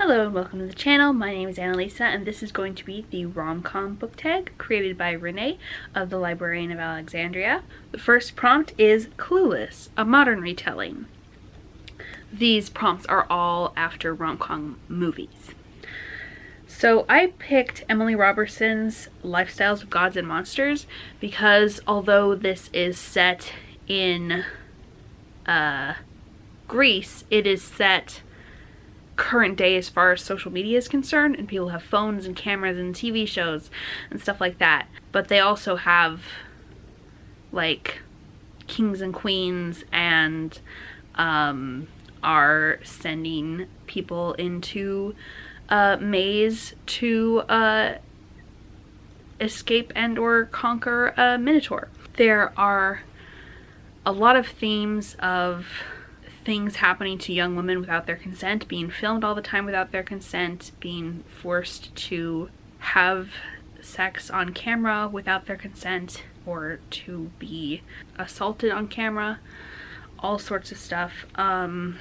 Hello and welcome to the channel. My name is Annalisa and this is going to be the RomCom Book Tag created by Renee of the Librarian of Alexandria. The first prompt is Clueless, a modern retelling. These prompts are all after rom-com movies. So I picked Emily Robertson's Lifestyles of Gods and Monsters because although this is set in Greece, it is set current day as far as social media is concerned, and people have phones and cameras and TV shows and stuff like that. But they also have like kings and queens and are sending people into a maze to escape and or conquer a minotaur. There are a lot of themes of things happening to young women without their consent, being filmed all the time without their consent, being forced to have sex on camera without their consent, or to be assaulted on camera, all sorts of stuff. None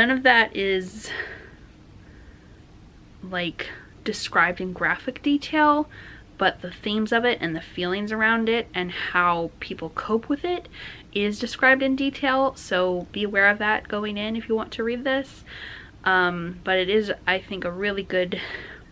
of that is like described in graphic detail, but the themes of it and the feelings around it and how people cope with it is described in detail, so be aware of that going in if you want to read this. But it is, I think, a really good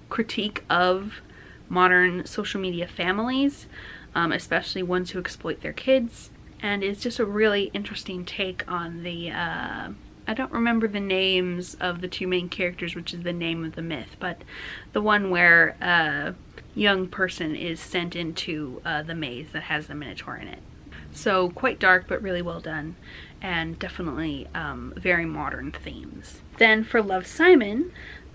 critique of modern social media families, especially ones who exploit their kids, and it's just a really interesting take on the I don't remember the names of the two main characters, which is the name of the myth, but the one where a young person is sent into the maze that has the minotaur in it. So quite dark, but really well done, and definitely very modern themes. Then for Love, Simon,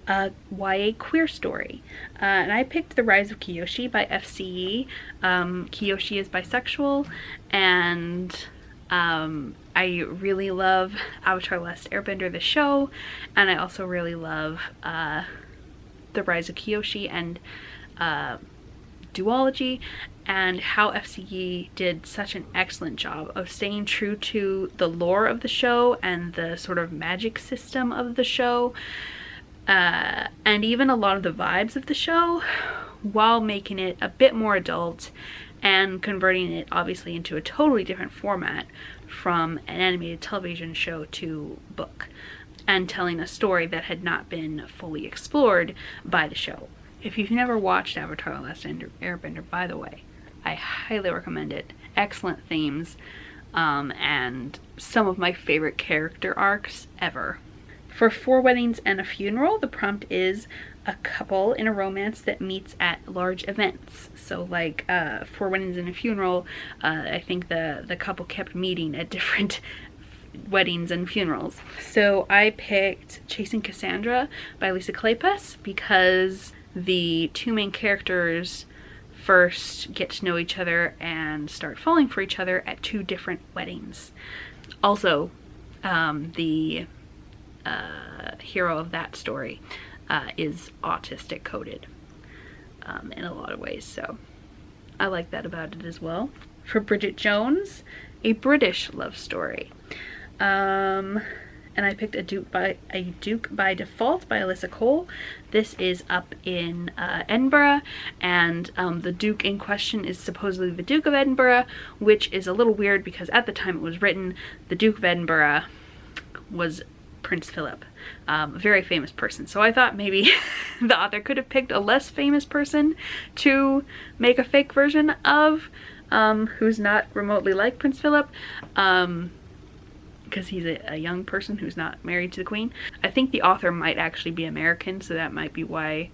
YA queer story. And I picked The Rise of Kiyoshi by FCE. Kiyoshi is bisexual, and I really love Avatar: The Last Airbender, the show, and I also really love The Rise of Kiyoshi and duology, and how FCE did such an excellent job of staying true to the lore of the show and the sort of magic system of the show, and even a lot of the vibes of the show, while making it a bit more adult and converting it obviously into a totally different format from an animated television show to book, and telling a story that had not been fully explored by the show. If you've never watched Avatar: The Last Airbender, by the way, I highly recommend it. Excellent themes, and some of my favorite character arcs ever. For Four Weddings and a Funeral, the prompt is a couple in a romance that meets at large events. So like Four Weddings and a Funeral, I think the couple kept meeting at different weddings and funerals. So I picked Chasing Cassandra by Lisa Kleypas because the two main characters first get to know each other and start falling for each other at two different weddings. Also, the hero of that story is autistic coded in a lot of ways, so I like that about it as well. For Bridget Jones, a British love story. And I picked A Duke by Default by Alyssa Cole. This is up in Edinburgh, and the Duke in question is supposedly the Duke of Edinburgh, which is a little weird because at the time it was written, the Duke of Edinburgh was Prince Philip, a very famous person. So I thought maybe the author could have picked a less famous person to make a fake version of, who's not remotely like Prince Philip, because he's a young person who's not married to the Queen. I think the author might actually be American, so that might be why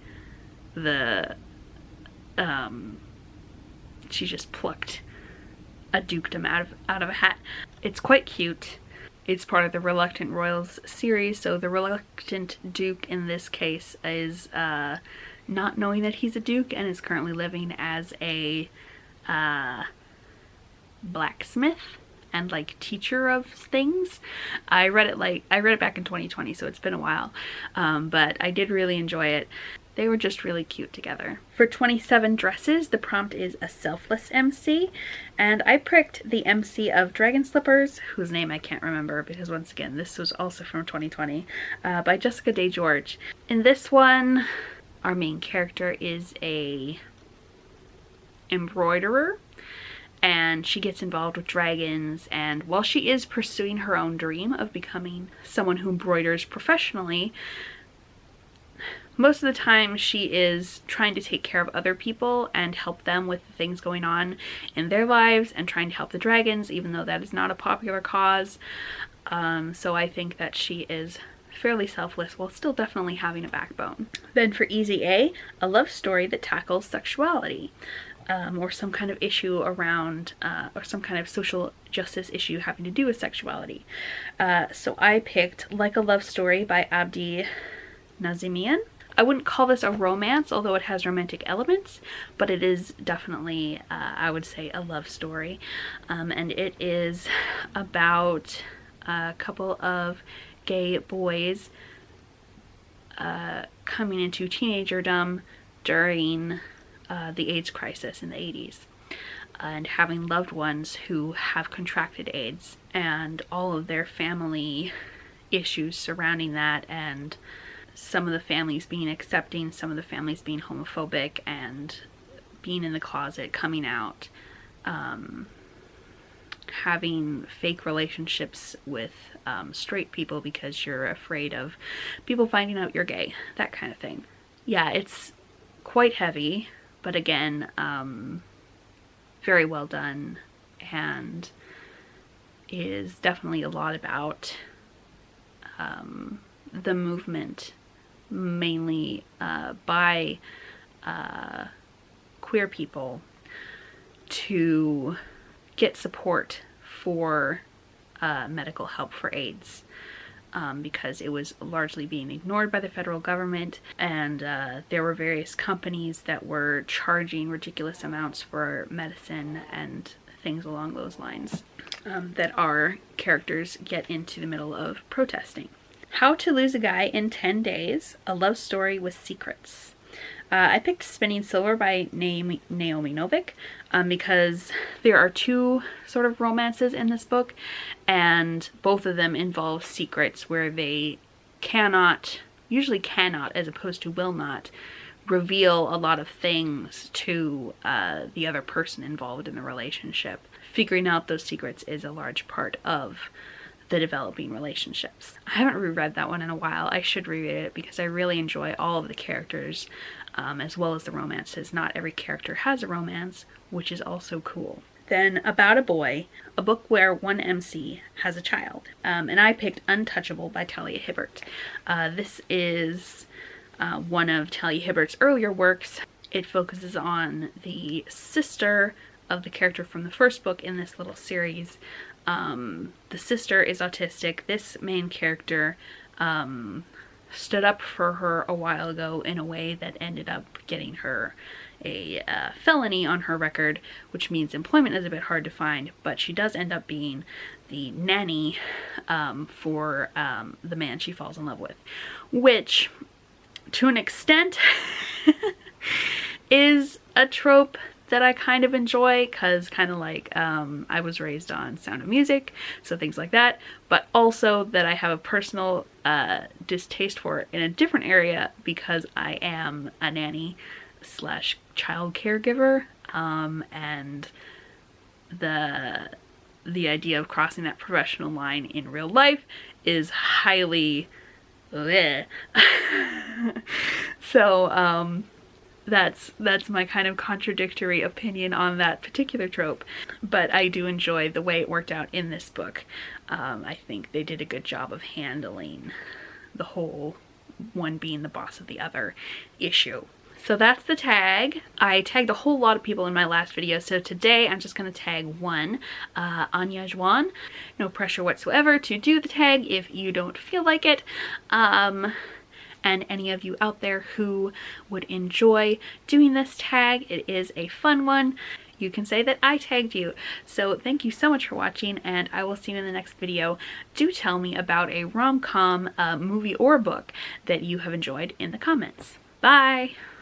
the she just plucked a dukedom out of a hat. It's quite cute. It's part of the Reluctant Royals series, so the reluctant duke in this case is not knowing that he's a duke and is currently living as a blacksmith and like teacher of things. I read it back in 2020, so it's been a while, but I did really enjoy it. they were just really cute together. For 27 dresses, the prompt is a selfless MC, and I picked the MC of Dragon Slippers, whose name I can't remember because once again this was also from 2020, by Jessica Day George. In this one, our main character is a embroiderer, and she gets involved with dragons, and while she is pursuing her own dream of becoming someone who embroiders professionally, most of the time she is trying to take care of other people and help them with the things going on in their lives and trying to help the dragons, even though that is not a popular cause. So I think that she is fairly selfless while still definitely having a backbone. Then for Easy A love story that tackles sexuality. Or some kind of issue around, or some kind of social justice issue having to do with sexuality. So I picked Like a Love Story by Abdi Nazimian. I wouldn't call this a romance, although it has romantic elements, but it is definitely, I would say, a love story. And it is about a couple of gay boys coming into teenagerdom during the AIDS crisis in the 80s, and having loved ones who have contracted AIDS and all of their family issues surrounding that, and some of the families being accepting, some of the families being homophobic and being in the closet, coming out, having fake relationships with straight people because you're afraid of people finding out you're gay, that kind of thing. Yeah, it's quite heavy, but again, very well done, and is definitely a lot about the movement, mainly by queer people, to get support for medical help for AIDS. Because it was largely being ignored by the federal government, and there were various companies that were charging ridiculous amounts for medicine and things along those lines, that our characters get into the middle of protesting. How to Lose a Guy in 10 Days, a love story with secrets. I picked Spinning Silver by Naomi Novik because there are two sort of romances in this book, and both of them involve secrets where they usually cannot, as opposed to will not, reveal a lot of things to the other person involved in the relationship. Figuring out those secrets is a large part of the developing relationships. I haven't reread that one in a while. I should reread it because I really enjoy all of the characters, as well as the romances. Not every character has a romance, which is also cool. Then About a Boy, a book where one MC has a child. And I picked Untouchable by Talia Hibbert. This is one of Talia Hibbert's earlier works. It focuses on the sister of the character from the first book in this little series. The sister is autistic. This main character stood up for her a while ago in a way that ended up getting her a felony on her record, which means employment is a bit hard to find, but she does end up being the nanny for the man she falls in love with, which to an extent is a trope that I kind of enjoy, because kind of like I was raised on Sound of Music, so things like that, but also that I have a personal distaste for it in a different area because I am a nanny slash child caregiver, and the idea of crossing that professional line in real life is highly bleh. So that's my kind of contradictory opinion on that particular trope, but I do enjoy the way it worked out in this book. I think they did a good job of handling the whole one being the boss of the other issue. So that's the tag. I tagged a whole lot of people in my last video, so today I'm just going to tag one, Anya Juan. No pressure whatsoever to do the tag if you don't feel like it. And any of you out there who would enjoy doing this tag, it is a fun one. You can say that I tagged you. So thank you so much for watching, and I will see you in the next video. Do tell me about a rom-com movie or book that you have enjoyed in the comments. Bye!